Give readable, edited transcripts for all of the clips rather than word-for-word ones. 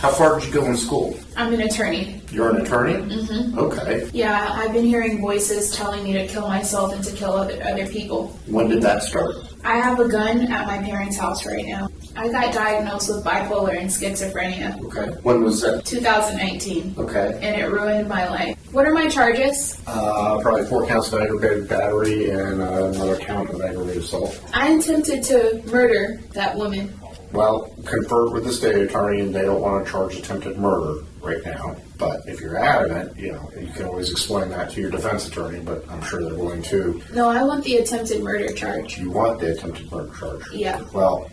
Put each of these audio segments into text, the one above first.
How far did you go in school? I'm an attorney. You're an attorney? Mm-hmm. Okay. Yeah, I've been hearing voices telling me to kill myself and to kill other people. When did that start? I have a gun at my parents' house right now. I got diagnosed with bipolar and schizophrenia. Okay. When was that? 2019. Okay. And it ruined my life. What are my charges? Probably 4 counts of aggravated battery and another count of aggravated assault. I attempted to murder that woman. Well, confer with the state attorney, and they don't want to charge attempted murder right now. But if you're adamant, you can always explain that to your defense attorney, but I'm sure they're willing to. No, I want the attempted murder charge. You want the attempted murder charge? Yeah. Well,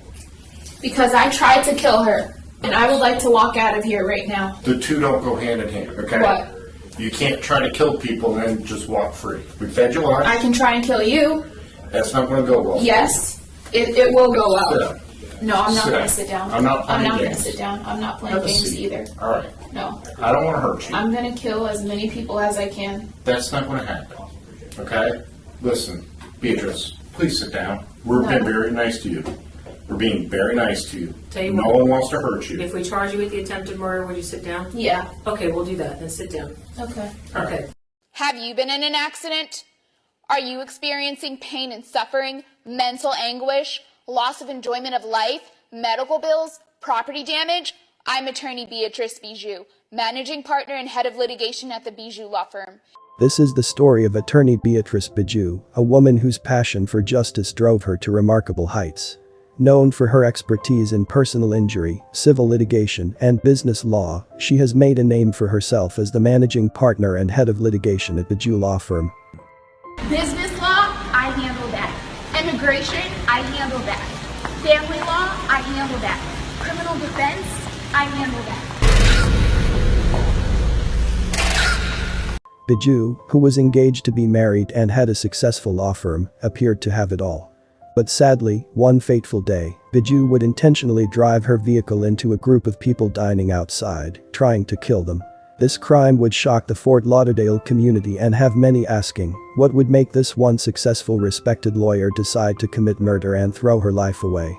because I tried to kill her, and I would like to walk out of here right now. the two don't go hand in hand, okay? What? You can't try to kill people and then just walk free. We fed you lunch. I can try and kill you. That's not going to go well. Yes, it will go well. Sit down. No, I'm not Sit going down. to sit down. I'm not playing going to games. sit down. I'm not playing Have a games seat. either. All right. No. I don't want to hurt you. I'm going to kill as many people as I can. That's not going to happen. Okay? Listen, Beatrice, please sit down. We're No. being very nice to you. We're being very nice to you. Tell you No what. one wants to hurt you. If we charge you with the attempted murder, would you sit down? Yeah. Okay, we'll do that. Then sit down. Okay. Okay. Have you been in an accident? Are you experiencing pain and suffering, mental anguish, loss of enjoyment of life, medical bills, property damage? I'm attorney Beatrice Bijoux, managing partner and head of litigation at the Bijoux law firm. This is the story of attorney Beatrice Bijoux, a woman whose passion for justice drove her to remarkable heights. Known for her expertise in personal injury, civil litigation, and business law, she has made a name for herself as the managing partner and head of litigation at Bijoux law firm. Business law, I handle that. Immigration, I handle that. Family law, I handle that. Criminal defense, I handle that. Bijoux, who was engaged to be married and had a successful law firm, appeared to have it all. But sadly, one fateful day, Bijoux would intentionally drive her vehicle into a group of people dining outside, trying to kill them. This crime would shock the Fort Lauderdale community and have many asking, what would make this once successful respected lawyer decide to commit murder and throw her life away?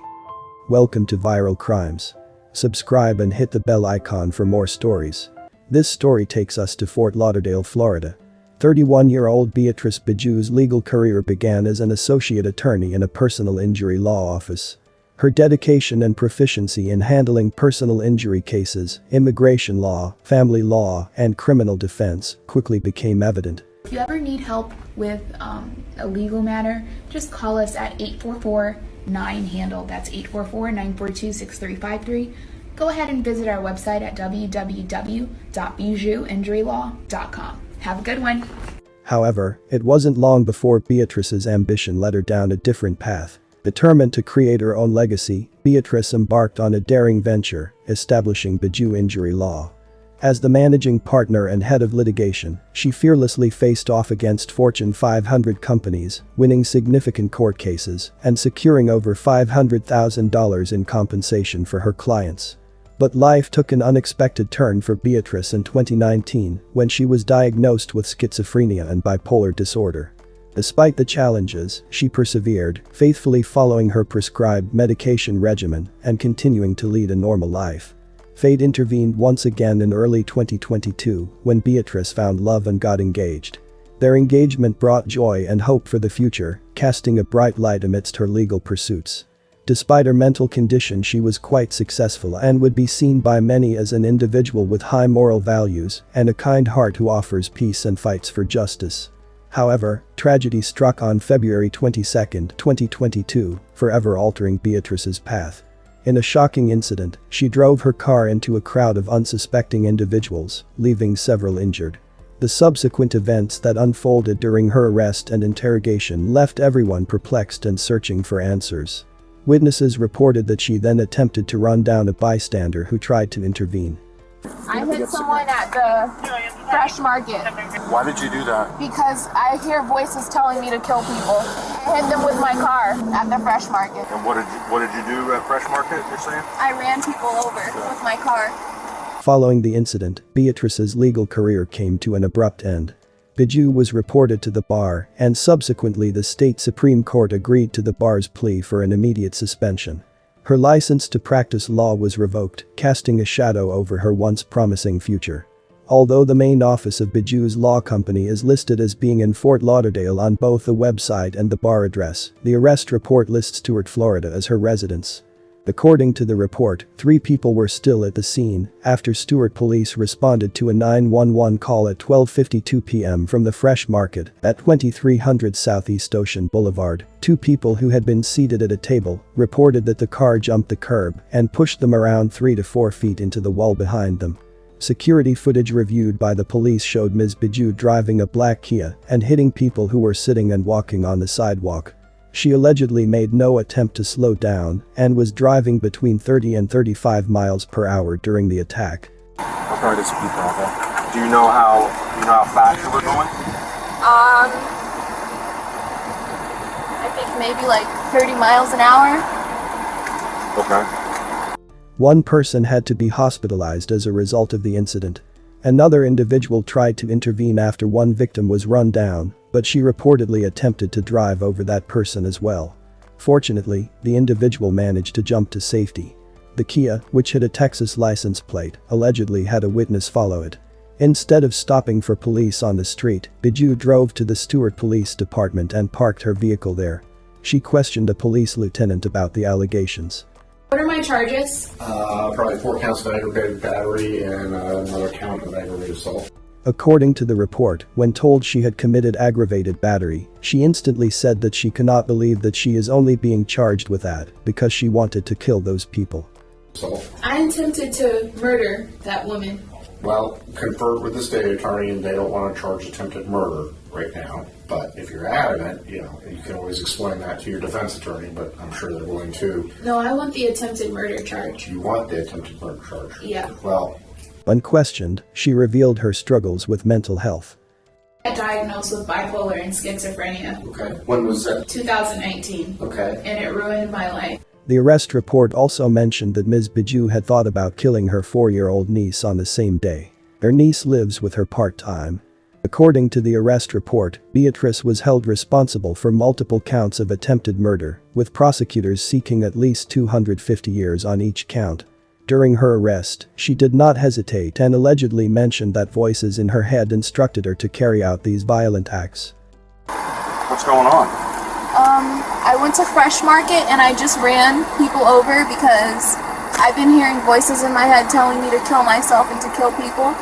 Welcome to Viral Crimes. Subscribe and hit the bell icon for more stories. This story takes us to Fort Lauderdale, Florida. 31-year-old Beatrice Bijoux's legal career began as an associate attorney in a personal injury law office. Her dedication and proficiency in handling personal injury cases, immigration law, family law, and criminal defense quickly became evident. If you ever need help with a legal matter, just call us at 844-9-HANDLE. That's 844-942-6353. Go ahead and visit our website at www.bijouinjurylaw.com. Have a good one. However, it wasn't long before Beatrice's ambition led her down a different path. Determined to create her own legacy, Beatrice embarked on a daring venture, establishing Bijoux Injury Law. As the managing partner and head of litigation, she fearlessly faced off against Fortune 500 companies, winning significant court cases and securing over $500,000 in compensation for her clients. But life took an unexpected turn for Beatrice in 2019 when she was diagnosed with schizophrenia and bipolar disorder. Despite the challenges, she persevered, faithfully following her prescribed medication regimen and continuing to lead a normal life. Fate intervened once again in early 2022 when Beatrice found love and got engaged. Their engagement brought joy and hope for the future, casting a bright light amidst her legal pursuits. Despite her mental condition, she was quite successful and would be seen by many as an individual with high moral values and a kind heart who offers peace and fights for justice. However, tragedy struck on February 22, 2022, forever altering Beatrice's path. In a shocking incident, she drove her car into a crowd of unsuspecting individuals, leaving several injured. The subsequent events that unfolded during her arrest and interrogation left everyone perplexed and searching for answers. Witnesses reported that she then attempted to run down a bystander who tried to intervene. I hit someone at the fresh market Why did you do that? because I hear voices telling me to kill people. I hit them with my car at the fresh market. And what did you do at Fresh Market, you're saying? I ran people over with my car. Following the incident, Beatrice's legal career came to an abrupt end. Bijoux was reported to the bar, and subsequently the state Supreme Court agreed to the bar's plea for an immediate suspension. Her license to practice law was revoked, casting a shadow over her once promising future. Although the main office of Bijoux's law company is listed as being in Fort Lauderdale on both the website and the bar address, the arrest report lists Stuart, Florida as her residence. According to the report, 3 people were still at the scene after Stuart police responded to a 911 call at 12:52 p.m. from the Fresh Market at 2300 Southeast Ocean Boulevard. 2 people who had been seated at a table reported that the car jumped the curb and pushed them around 3 to 4 feet into the wall behind them. Security footage reviewed by the police showed Ms. Bijoux driving a black Kia and hitting people who were sitting and walking on the sidewalk. She allegedly made no attempt to slow down and was driving between 30 and 35 miles per hour during the attack. I'll try to speed that. Do you know how fast you were going? I think maybe like 30 miles an hour. Okay. One person had to be hospitalized as a result of the incident. Another individual tried to intervene after one victim was run down, but she reportedly attempted to drive over that person as well. Fortunately, the individual managed to jump to safety. The Kia, which had a Texas license plate, allegedly had a witness follow it. Instead of stopping for police on the street, Bijoux drove to the Stuart Police Department and parked her vehicle there. She questioned a police lieutenant about the allegations. What are my charges? Probably 4 counts of aggravated battery and another count of aggravated assault. According to the report, when told she had committed aggravated battery, she instantly said that she cannot believe that she is only being charged with that because she wanted to kill those people. I attempted to murder that woman. Well, conferred with the state attorney and they don't want to charge attempted murder right now. But if you're adamant, you can always explain that to your defense attorney, but I'm sure they're willing to. No, I want the attempted murder charge. You want the attempted murder charge? Yeah. Well, when questioned, she revealed her struggles with mental health. I got diagnosed with bipolar and schizophrenia. okay. When was that? 2019. Okay. And it ruined my life. The arrest report also mentioned that Ms. Bijoux had thought about killing her 4-year-old niece on the same day. Her niece lives with her part-time. According to the arrest report, Beatrice was held responsible for multiple counts of attempted murder, with prosecutors seeking at least 250 years on each count. During her arrest, she did not hesitate and allegedly mentioned that voices in her head instructed her to carry out these violent acts. What's going on? I went to Fresh Market and I just ran people over because I've been hearing voices in my head telling me to kill myself and to kill people.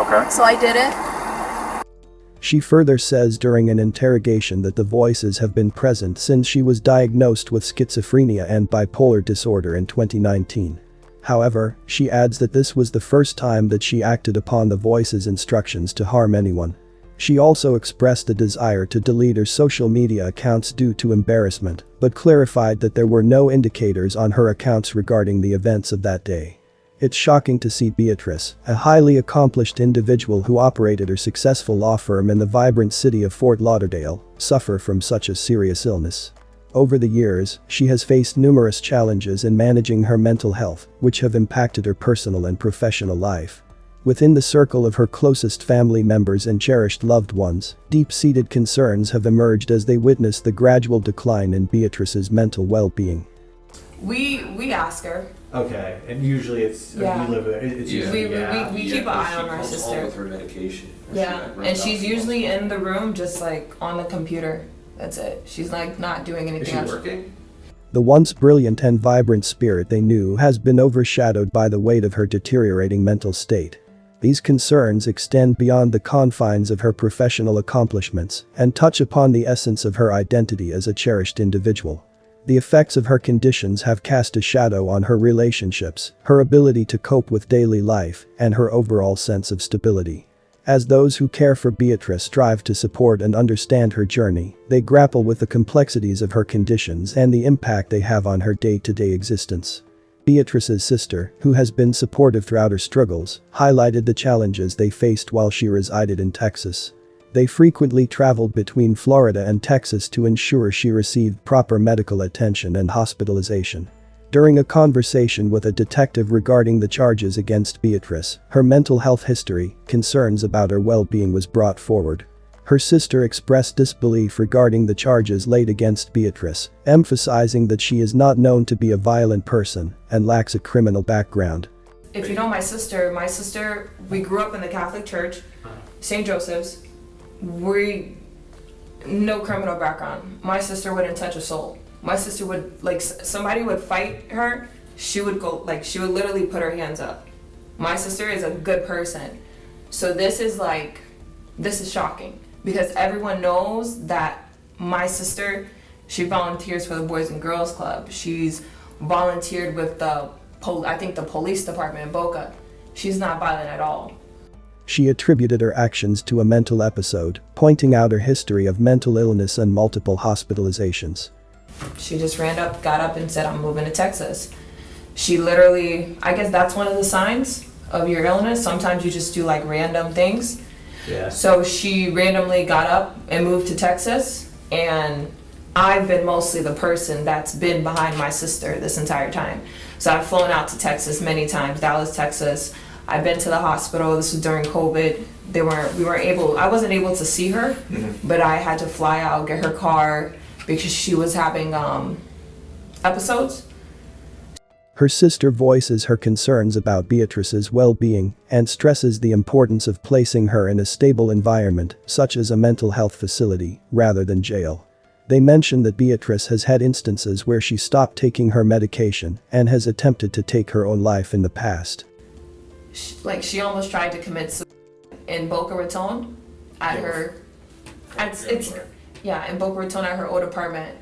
Okay. So I did it. She further says during an interrogation that the voices have been present since she was diagnosed with schizophrenia and bipolar disorder in 2019. However, she adds that this was the first time that she acted upon the voice's instructions to harm anyone. She also expressed the desire to delete her social media accounts due to embarrassment, but clarified that there were no indicators on her accounts regarding the events of that day. It's shocking to see Beatrice, a highly accomplished individual who operated her successful law firm in the vibrant city of Fort Lauderdale, suffer from such a serious illness. Over the years, she has faced numerous challenges in managing her mental health, which have impacted her personal and professional life. Within the circle of her closest family members and cherished loved ones, deep-seated concerns have emerged as they witness the gradual decline in Beatrice's mental well-being. We ask her. Okay, and usually it's Yeah. we live. It's usually We keep an eye on our sister. with her medication. Yeah, and she's usually in the room just like on the computer. That's it. She's like not doing Is anything she else. working? The once brilliant and vibrant spirit they knew has been overshadowed by the weight of her deteriorating mental state. These concerns extend beyond the confines of her professional accomplishments and touch upon the essence of her identity as a cherished individual. The effects of her conditions have cast a shadow on her relationships, her ability to cope with daily life, and her overall sense of stability. As those who care for Beatrice strive to support and understand her journey, they grapple with the complexities of her conditions and the impact they have on her day-to-day existence. Beatrice's sister, who has been supportive throughout her struggles, highlighted the challenges they faced while she resided in Texas. They frequently traveled between Florida and Texas to ensure she received proper medical attention and hospitalization. During a conversation with a detective regarding the charges against Beatrice, her mental health history, concerns about her well-being was brought forward. Her sister expressed disbelief regarding the charges laid against Beatrice, emphasizing that she is not known to be a violent person and lacks a criminal background. If you know my sister, we grew up in the Catholic Church, St. Joseph's. No criminal background. My sister wouldn't touch a soul. My sister would, like, somebody would fight her, she would go, like, she would literally put her hands up. My sister is a good person. So this is shocking because everyone knows that my sister, she volunteers for the Boys and Girls Club. She's volunteered with the police department in Boca. She's not violent at all. She attributed her actions to a mental episode, pointing out her history of mental illness and multiple hospitalizations. She just got up and said, I'm moving to Texas. She literally, I guess that's one of the signs of your illness. Sometimes you just do like random things. Yeah. So she randomly got up and moved to Texas, and I've been mostly the person that's been behind my sister this entire time. So I've flown out to Texas many times, Dallas, Texas. I've been to the hospital. This was during COVID. I wasn't able to see her, but I had to fly out, get her car because she was having episodes. Her sister voices her concerns about Beatrice's well-being and stresses the importance of placing her in a stable environment, such as a mental health facility, rather than jail. They mention that Beatrice has had instances where she stopped taking her medication and has attempted to take her own life in the past. She almost tried to commit suicide in Boca Raton at in Boca Raton at her old apartment.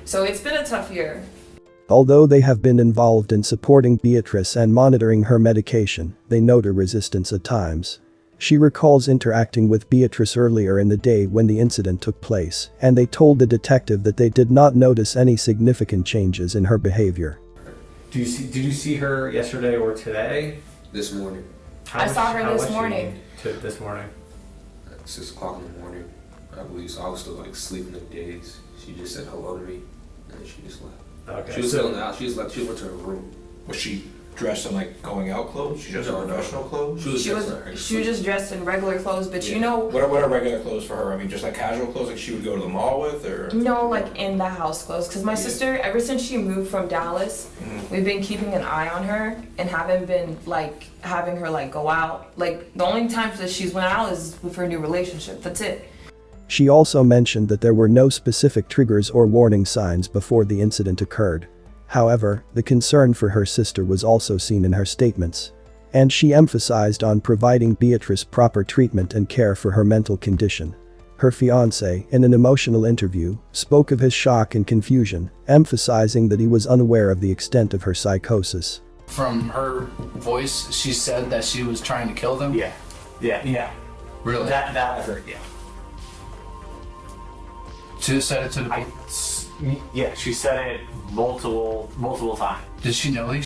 So it's been a tough year. Although they have been involved in supporting Beatrice and monitoring her medication, they note her resistance at times. She recalls interacting with Beatrice earlier in the day when the incident took place, and they told the detective that they did not notice any significant changes in her behavior. Did you see her yesterday or today? This morning. I saw her this morning. This morning? At 6 o'clock in the morning, I believe. So I was still like sleeping in days. She just said hello to me, and then she just left. Okay. She was still out. She went to her room. Was she dressed in like going out clothes? She dressed in professional clothes? She was just dressed in regular clothes, but you know. What are regular clothes for her? I mean, just like casual clothes, like she would go to the mall with, or? No, like in the house clothes. Cause my sister, ever since she moved from Dallas, we've been keeping an eye on her and haven't been like having her like go out. Like the only times that she's went out is with her new relationship. That's it. She also mentioned that there were no specific triggers or warning signs before the incident occurred. However, the concern for her sister was also seen in her statements. And she emphasized on providing Beatrice proper treatment and care for her mental condition. Her fiancé, in an emotional interview, spoke of his shock and confusion, emphasizing that he was unaware of the extent of her psychosis. From her voice, she said that she was trying to kill them? Yeah. Really? That I heard, yeah. She said it to the... Yeah, she said it multiple times. Did she know these?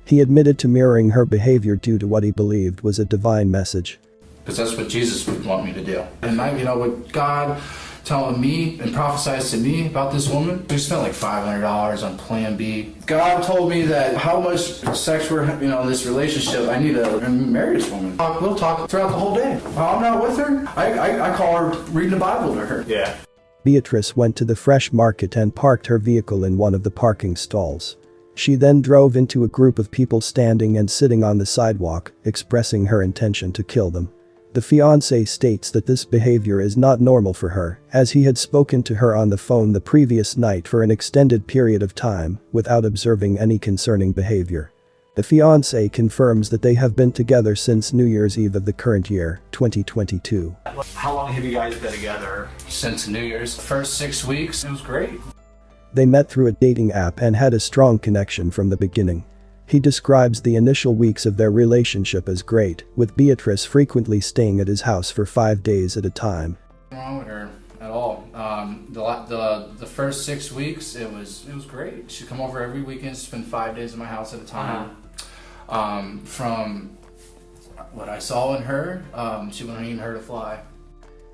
He admitted to mirroring her behavior due to what he believed was a divine message. Because that's what Jesus would want me to do. And with God telling me and prophesied to me about this woman, we spent like $500 on Plan B. God told me that how much sex we're, in this relationship, I need to marry this woman. We'll talk throughout the whole day. While I'm not with her, I call her reading the Bible to her. Yeah. Beatrice went to the fresh market and parked her vehicle in one of the parking stalls. She then drove into a group of people standing and sitting on the sidewalk, expressing her intention to kill them. The fiancé states that this behavior is not normal for her, as he had spoken to her on the phone the previous night for an extended period of time, without observing any concerning behavior. The fiancé confirms that they have been together since New Year's Eve of the current year, 2022. How long have you guys been together? Since New Year's. First 6 weeks, it was great. They met through a dating app and had a strong connection from the beginning. He describes the initial weeks of their relationship as great, with Beatrice frequently staying at his house for 5 days at a time. Nothing wrong with her at all. The first 6 weeks, it was great. She'd come over every weekend, spend 5 days in my house at a time. From what I saw in her, she wasn't even her to fly.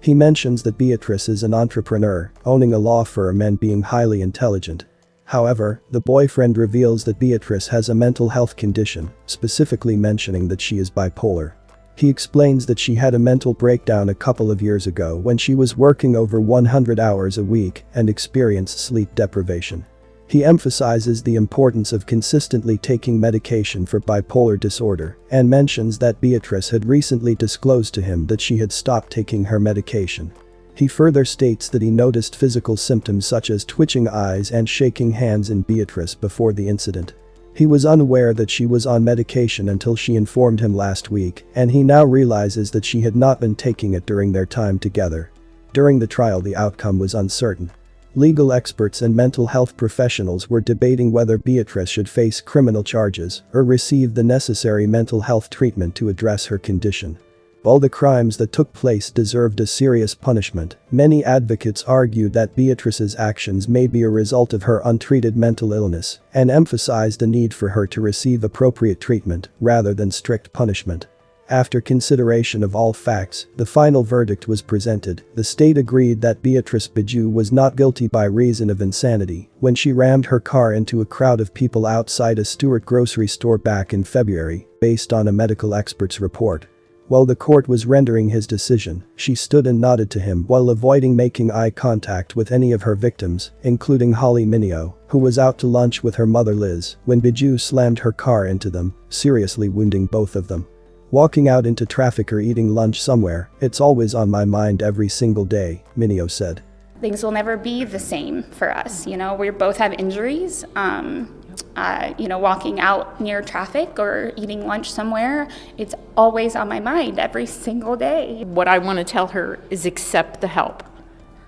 He mentions that Beatrice is an entrepreneur, owning a law firm and being highly intelligent. However, the boyfriend reveals that Beatrice has a mental health condition, specifically mentioning that she is bipolar. He explains that she had a mental breakdown a couple of years ago when she was working over 100 hours a week and experienced sleep deprivation. He emphasizes the importance of consistently taking medication for bipolar disorder and mentions that Beatrice had recently disclosed to him that she had stopped taking her medication. He further states that he noticed physical symptoms such as twitching eyes and shaking hands in Beatrice before the incident. He was unaware that she was on medication until she informed him last week, and he now realizes that she had not been taking it during their time together. During the trial, the outcome was uncertain. Legal experts and mental health professionals were debating whether Beatrice should face criminal charges or receive the necessary mental health treatment to address her condition. While the crimes that took place deserved a serious punishment, many advocates argued that Beatrice's actions may be a result of her untreated mental illness and emphasized the need for her to receive appropriate treatment rather than strict punishment. After consideration of all facts, the final verdict was presented. The state agreed that Beatrice Bijoux was not guilty by reason of insanity when she rammed her car into a crowd of people outside a Stewart grocery store back in February, based on a medical expert's report. While the court was rendering his decision, she stood and nodded to him while avoiding making eye contact with any of her victims, including Holly Mineo, who was out to lunch with her mother Liz when Bijoux slammed her car into them, seriously wounding both of them. Walking out into traffic or eating lunch somewhere, it's always on my mind every single day, Mineo said. Things will never be the same for us. We both have injuries. Walking out near traffic or eating lunch somewhere, it's always on my mind every single day. What I want to tell her is accept the help.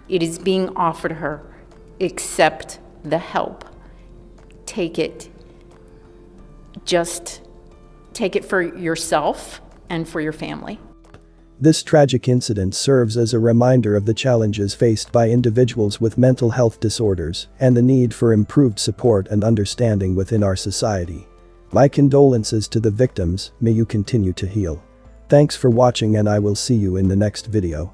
It is being offered her. Accept the help. Take it. Just take it for yourself and for your family. This tragic incident serves as a reminder of the challenges faced by individuals with mental health disorders and the need for improved support and understanding within our society. My condolences to the victims, may you continue to heal. Thanks for watching and I will see you in the next video.